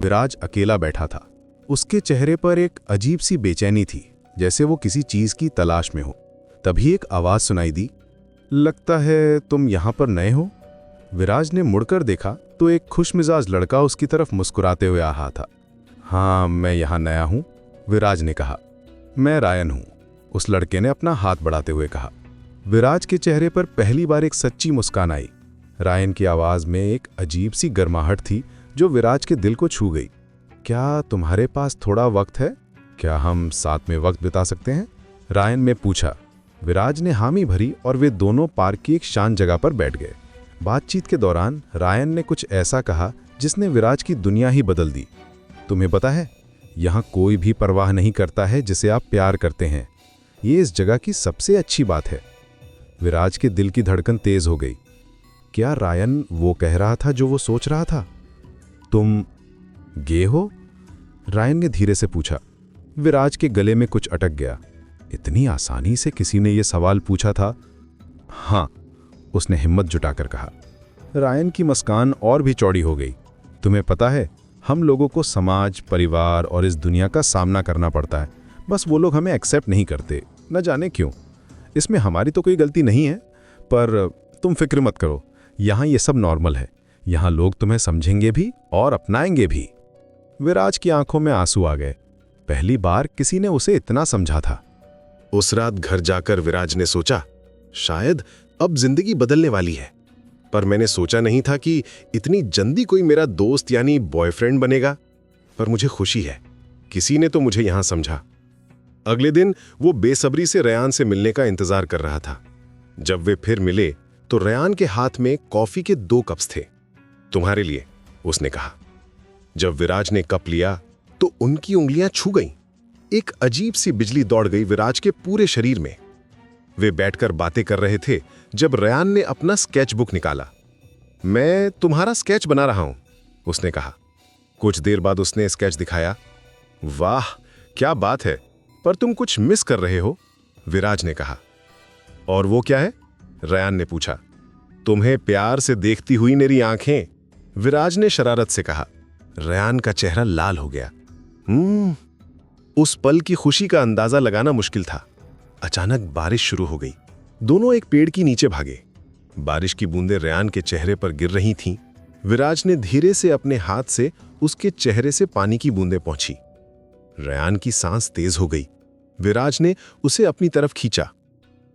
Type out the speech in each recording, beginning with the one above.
विराज अकेला बैठा था। उसके चेहरे पर एक अजीब सी बेचैनी थी, जैसे वो किसी चीज की तलाश में हो। तभी एक आवाज सुनाई दी, लगता है तुम यहाँ पर नए हो। विराज ने मुड़कर देखा तो एक खुशमिजाज लड़का उसकी तरफ मुस्कुराते हुए आ रहा था। हाँ, मैं यहाँ नया हूँ, विराज ने कहा। मैं रायन हूँ, उस लड़के ने अपना हाथ बढ़ाते हुए कहा। विराज के चेहरे पर पहली बार एक सच्ची मुस्कान आई। रायन की आवाज में एक अजीब सी गर्माहट थी जो विराज के दिल को छू गई। क्या तुम्हारे पास थोड़ा वक्त है? क्या हम साथ में वक्त बिता सकते हैं? रायन ने पूछा। विराज ने हामी भरी और वे दोनों पार्क की एक शांत जगह पर बैठ गए। बातचीत के दौरान रायन ने कुछ ऐसा कहा जिसने विराज की दुनिया ही बदल दी। तुम्हें पता है, यहाँ कोई भी परवाह नहीं करता है जिसे आप प्यार करते हैं। ये इस जगह की सबसे अच्छी बात है। विराज के दिल की धड़कन तेज हो गई। क्या रायन वो कह रहा था जो वो सोच रहा था? तुम गे हो? रायन ने धीरे से पूछा। विराज के गले में कुछ अटक गया। इतनी आसानी से किसी ने यह सवाल पूछा था? हाँ, उसने हिम्मत जुटाकर कहा। रायन की मुस्कान और भी चौड़ी हो गई। तुम्हें पता है, हम लोगों को समाज, परिवार और इस दुनिया का सामना करना पड़ता है। बस वो लोग हमें एक्सेप्ट नहीं करते, न जाने क्यों। इसमें हमारी तो कोई गलती नहीं है, पर तुम फिक्र मत करो, यहाँ ये सब नॉर्मल है। यहाँ लोग तुम्हें समझेंगे भी और अपनाएंगे भी। विराज की आंखों में आंसू आ गए। पहली बार किसी ने उसे इतना समझा था। उस रात घर जाकर विराज ने सोचा, शायद अब जिंदगी बदलने वाली है। पर मैंने सोचा नहीं था कि इतनी जल्दी कोई मेरा दोस्त यानी बॉयफ्रेंड बनेगा। पर मुझे खुशी है, किसी ने तो मुझे यहां समझा। अगले दिन वो बेसब्री से रेयान से मिलने का इंतजार कर रहा था। जब वे फिर मिले तो रेयान के हाथ में कॉफी के 2 कप्स थे। तुम्हारे लिए, उसने कहा। जब विराज ने कप लिया तो उनकी उंगलियां छू गईं। एक अजीब सी बिजली दौड़ गई विराज के पूरे शरीर में। वे बैठकर बातें कर रहे थे जब रेयान ने अपना स्केच बुक निकाला। मैं तुम्हारा स्केच बना रहा हूं, उसने कहा। कुछ देर बाद उसने स्केच दिखाया। वाह, क्या बात है, पर तुम कुछ मिस कर रहे हो, विराज ने कहा। और वो क्या है? रेयान ने पूछा। तुम्हें प्यार से देखती हुई मेरी आंखें, विराज ने शरारत से कहा। रेयान का चेहरा लाल हो गया। उस पल की खुशी का अंदाजा लगाना मुश्किल था। अचानक बारिश शुरू हो गई। दोनों एक पेड़ के नीचे भागे। बारिश की बूंदें रेयान के चेहरे पर गिर रही थीं। विराज ने धीरे से अपने हाथ से उसके चेहरे से पानी की बूंदें पहुंची। रेयान की सांस तेज हो गई। विराज ने उसे अपनी तरफ खींचा।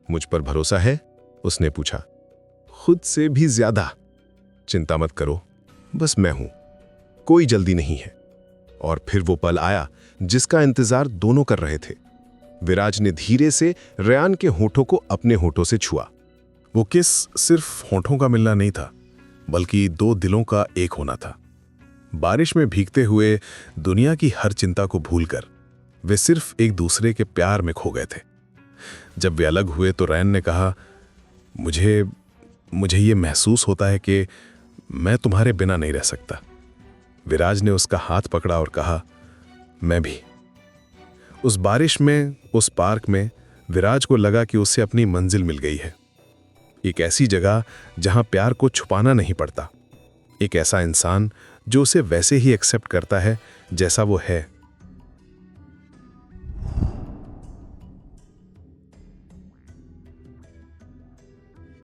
मुझ पर भरोसा है? उसने पूछा। खुद से भी ज्यादा। चिंता मत करो, बस मैं हूं, कोई जल्दी नहीं है। और फिर वो पल आया जिसका इंतजार दोनों कर रहे थे। विराज ने धीरे से रेयान के होठों को अपने होठों से छुआ। वो किस सिर्फ होठों का मिलना नहीं था, बल्कि 2 दिलों का एक होना था। बारिश में भीगते हुए दुनिया की हर चिंता को भूलकर वे सिर्फ एक दूसरे के प्यार में खो गए थे। जब वे अलग हुए तो रेयान ने कहा, मुझे ये महसूस होता है कि मैं तुम्हारे बिना नहीं रह सकता। विराज ने उसका हाथ पकड़ा और कहा, मैं भी। उस बारिश में, उस पार्क में विराज को लगा कि उसे अपनी मंजिल मिल गई है। एक ऐसी जगह जहां प्यार को छुपाना नहीं पड़ता। एक ऐसा इंसान जो उसे वैसे ही एक्सेप्ट करता है जैसा वो है।